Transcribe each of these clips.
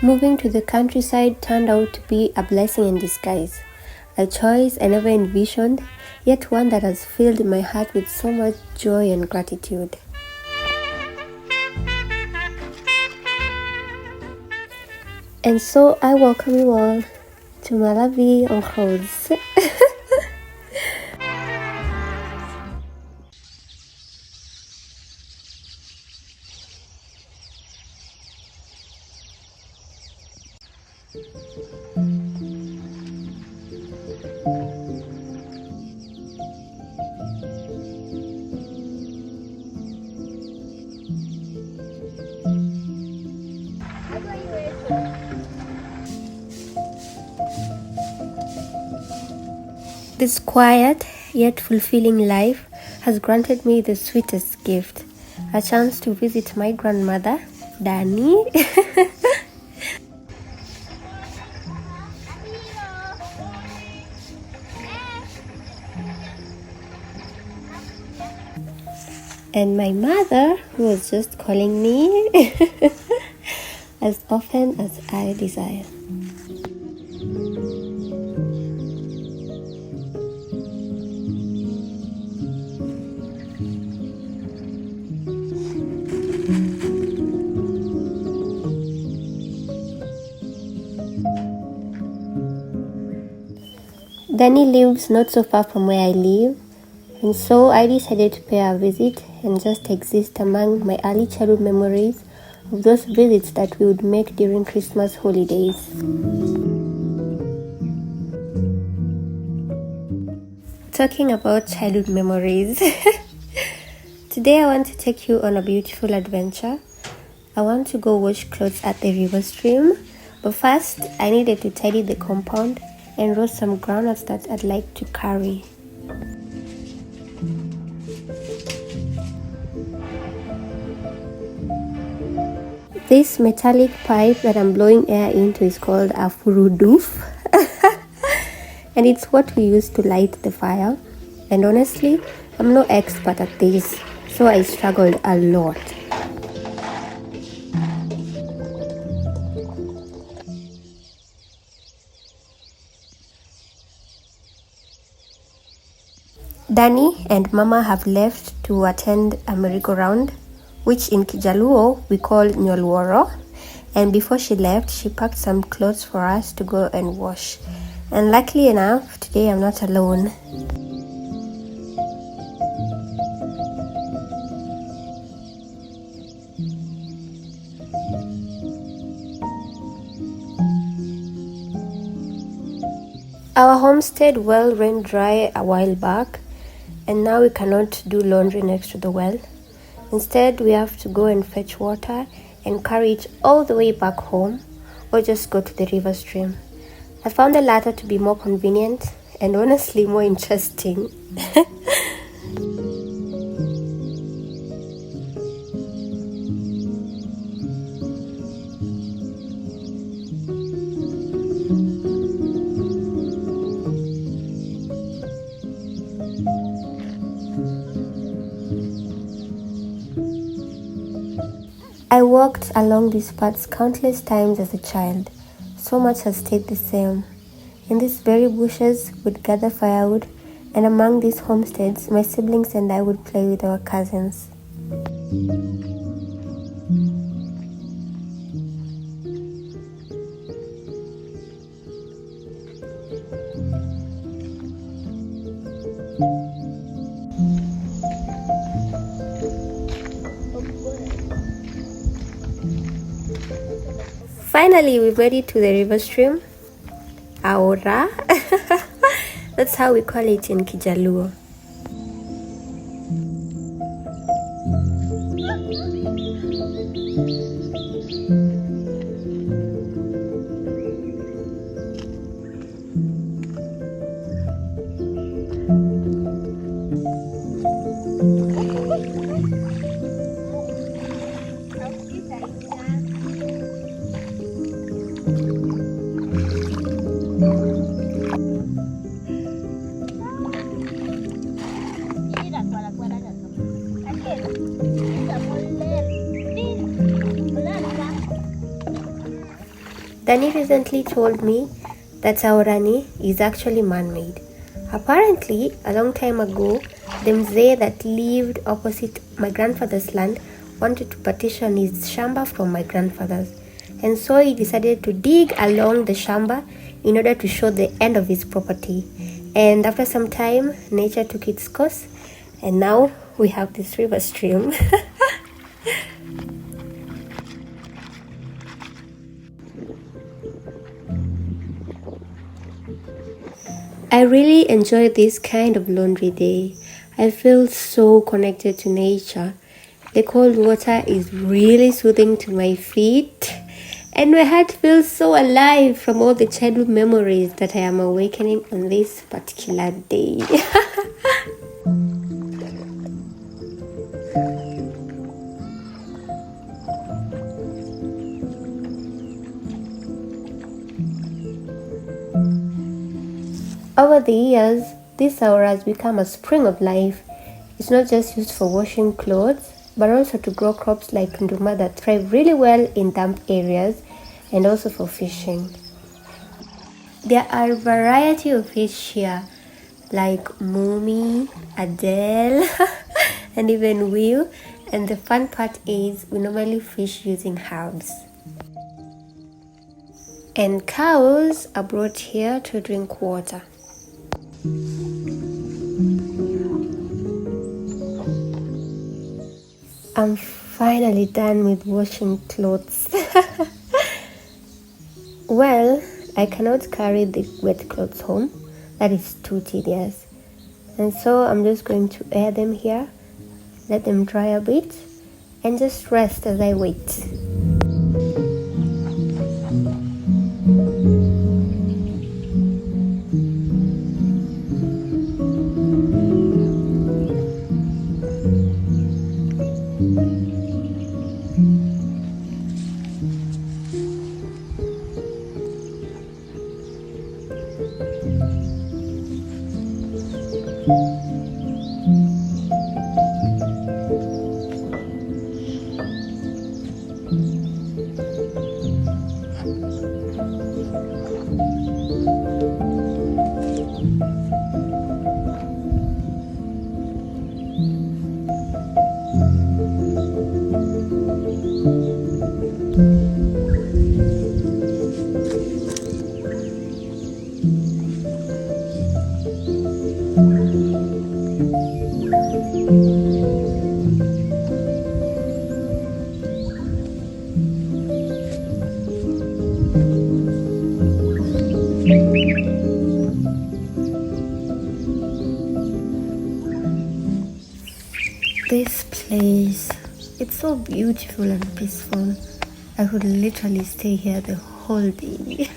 Moving to the countryside turned out to be a blessing in disguise, a choice I never envisioned, yet one that has filled my heart with so much joy and gratitude. And so I welcome you all to Malawi on Clothes. This quiet yet fulfilling life has granted me the sweetest gift, a chance to visit my grandmother, Dani. And my mother, who was just calling me as often as I desire. Danny lives not so far from where I live, and so I decided to pay a visit and just exist among my early childhood memories of those visits that we would make during Christmas holidays. Talking about childhood memories, today I want to take you on a beautiful adventure. I want to go wash clothes at the river stream, but first I needed to tidy the compound and roast some groundnuts that I'd like to carry. This metallic pipe that I'm blowing air into is called a furuduf, and it's what we use to light the fire. And honestly, I'm no expert at this, so I struggled a lot. Danny and Mama have left to attend a merry-go-round, which in Kijaluo we call Nyolworo, and before she left, she packed some clothes for us to go and wash. And luckily enough, today I'm not alone. Our homestead well ran dry a while back, and now we cannot do laundry next to the well. Instead, we have to go and fetch water and carry it all the way back home, or just go to the river stream. I found the latter to be more convenient and honestly more interesting. I walked along these paths countless times as a child. So much has stayed the same. In these berry bushes, we'd gather firewood, and among these homesteads, my siblings and I would play with our cousins. Finally, we made it to the river stream. Aura. That's how we call it in Kijaluo. Danny recently told me that our Rani is actually man-made. Apparently, a long time ago, the mzee that lived opposite my grandfather's land wanted to partition his shamba from my grandfather's, and so he decided to dig along the shamba in order to show the end of his property. And after some time, nature took its course, and now we have this river stream. I really enjoy this kind of laundry day. I feel so connected to nature. The cold water is really soothing to my feet, and my heart feels so alive from all the childhood memories that I am awakening on this particular day. Over the years, this hour has become a spring of life. It's not just used for washing clothes, but also to grow crops like nduma that thrive really well in damp areas, and also for fishing. There are a variety of fish here, like mumi, adele, and even wheel. And the fun part is we normally fish using herbs. And cows are brought here to drink water. I'm finally done with washing clothes. Well, I cannot carry the wet clothes home. That is too tedious. And so I'm just going to air them here, let them dry a bit, and just rest as I wait. This place, it's so beautiful and peaceful. I could literally stay here the whole day.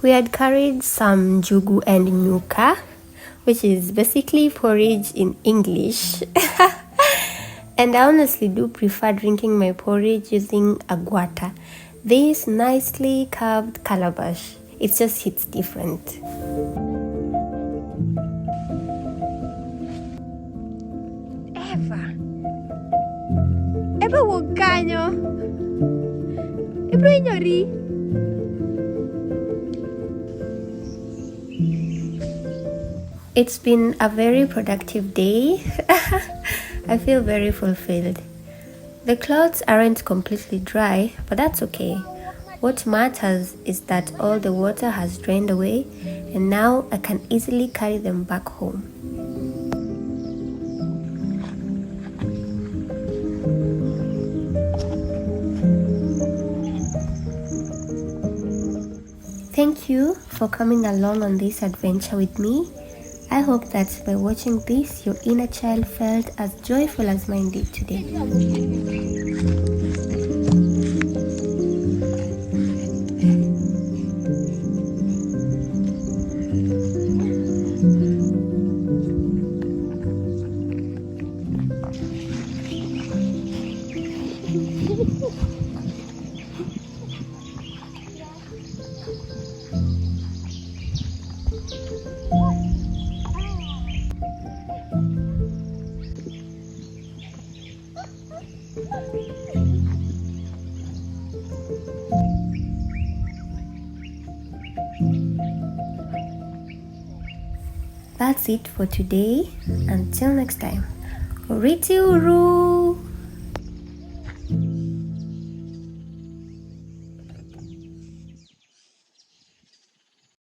We had carried some njugu and nyuka, which is basically porridge in English. And I honestly do prefer drinking my porridge using aguata, this nicely carved calabash. It just hits different. Eva wuok kanyo. Ibro hinyori. It's been a very productive day. I feel very fulfilled. The clothes aren't completely dry, but that's okay. What matters is that all the water has drained away, and now I can easily carry them back home. Thank you for coming along on this adventure with me. I hope that by watching this, your inner child felt as joyful as mine did today. That's it for today. Until next time. Oriti Uru!